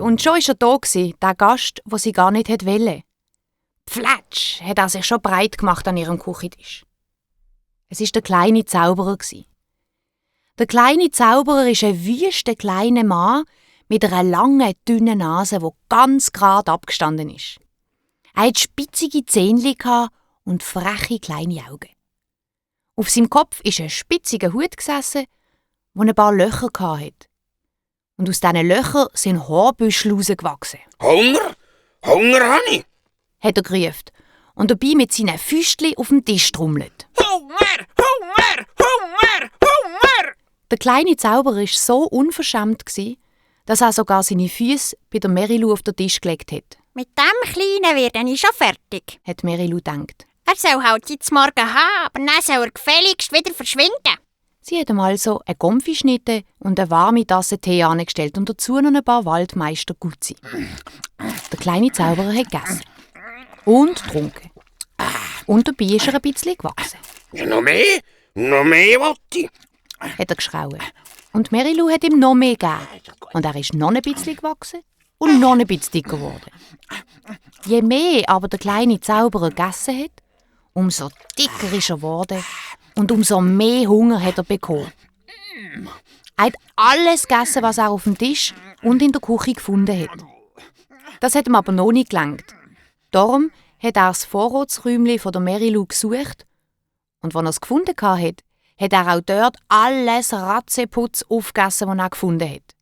und schon war er da, der Gast, den sie gar nicht wollte. Pflatsch, hat er sich schon breit gemacht an ihrem Küchentisch. Es war der kleine Zauberer. Der kleine Zauberer ist ein wüster kleiner Mann mit einer langen, dünnen Nase, die ganz gerade abgestanden ist. Er hatte spitzige Zähnchen und freche kleine Augen. Auf seinem Kopf ist ein spitziger Hut gesessen, der ein paar Löcher hatte. Und aus diesen Löchern sind Haarbüschel rausgewachsen. Hunger? Hunger habe ich! Hat er gerufen und dabei mit seinen Füßchen auf dem Tisch trommelt. Hunger! Hunger! Hunger! Hunger! Der kleine Zauberer war so unverschämt, dass er sogar seine Füße bei der Merilu auf den Tisch gelegt hat. Mit dem Kleinen werde ich schon fertig. Hat Merilu gedacht. Er soll halt jetzt morgen haben, aber dann soll er gefälligst wieder verschwinden. Sie hat ihm also eine Gomfi geschnitten und eine warme Tasse Tee angestellt und dazu noch ein paar Waldmeister Gutzi. Der kleine Zauberer hat gegessen. Und getrunken. Und dabei ist er ein bisschen gewachsen. Ja, noch mehr wollte ich. Hat er geschrauen. Und Merilu hat ihm noch mehr gegeben. Und er ist noch ein bisschen gewachsen und noch ein bisschen dicker geworden. Je mehr aber der kleine Zauberer gegessen hat, umso dicker ist er geworden und umso mehr Hunger hat er bekommen. Er hat alles gegessen, was er auf dem Tisch und in der Küche gefunden hat. Das hat ihm aber noch nicht gelangt. Darum hat er das Vorratsräumchen von der Merilu gesucht und als er es gefunden hat, hat er auch dort alles Ratzeputz aufgegessen, was er gefunden hat.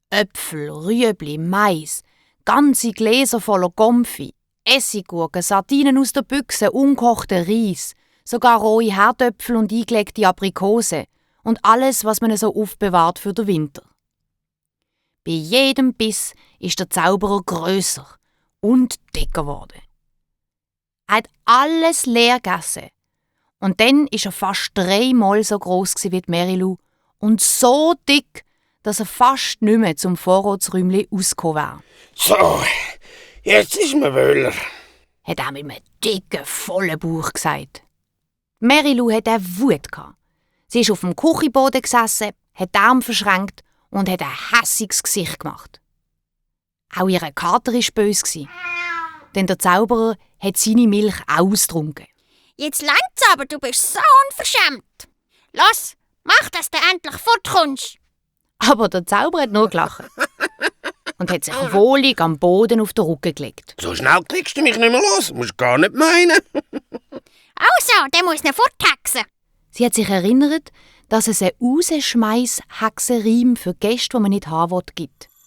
Äpfel, Rüebli, Mais, ganze Gläser voller Gomfi, Essiggurken, Sardinen aus der Büchse, ungekochten Reis, sogar rohe Herdöpfel und eingelegte Aprikosen und alles, was man so aufbewahrt für den Winter. Bei jedem Biss ist der Zauberer grösser und dicker geworden. Er hat alles leer gegessen. Und dann war er fast 3-mal so gross wie die Merilu und so dick, dass er fast nicht mehr zum Vorratsräumchen rausgekommen wäre. So, jetzt ist mir wohler, hat er mit einem dicken, vollen Bauch gesagt. Merilu hatte eine Wut. Sie ist auf dem Küchenboden gesessen, hat die Arme verschränkt und hat ein hässiges Gesicht gemacht. Auch ihr Kater war böse. Denn der Zauberer hat seine Milch ausgetrunken. Jetzt längt's aber, du bist so unverschämt. Los, mach, dass du endlich fortkommst. Aber der Zauberer hat nur gelacht und hat sich wohlig am Boden auf den Rücken gelegt. So schnell kriegst du mich nicht mehr los, musst gar nicht meinen. Also, der muss ihn forthexen. Sie hat sich erinnert, dass es einen Rausschmeiss-Hexenreim für Gäste, die man nicht haben will, gibt.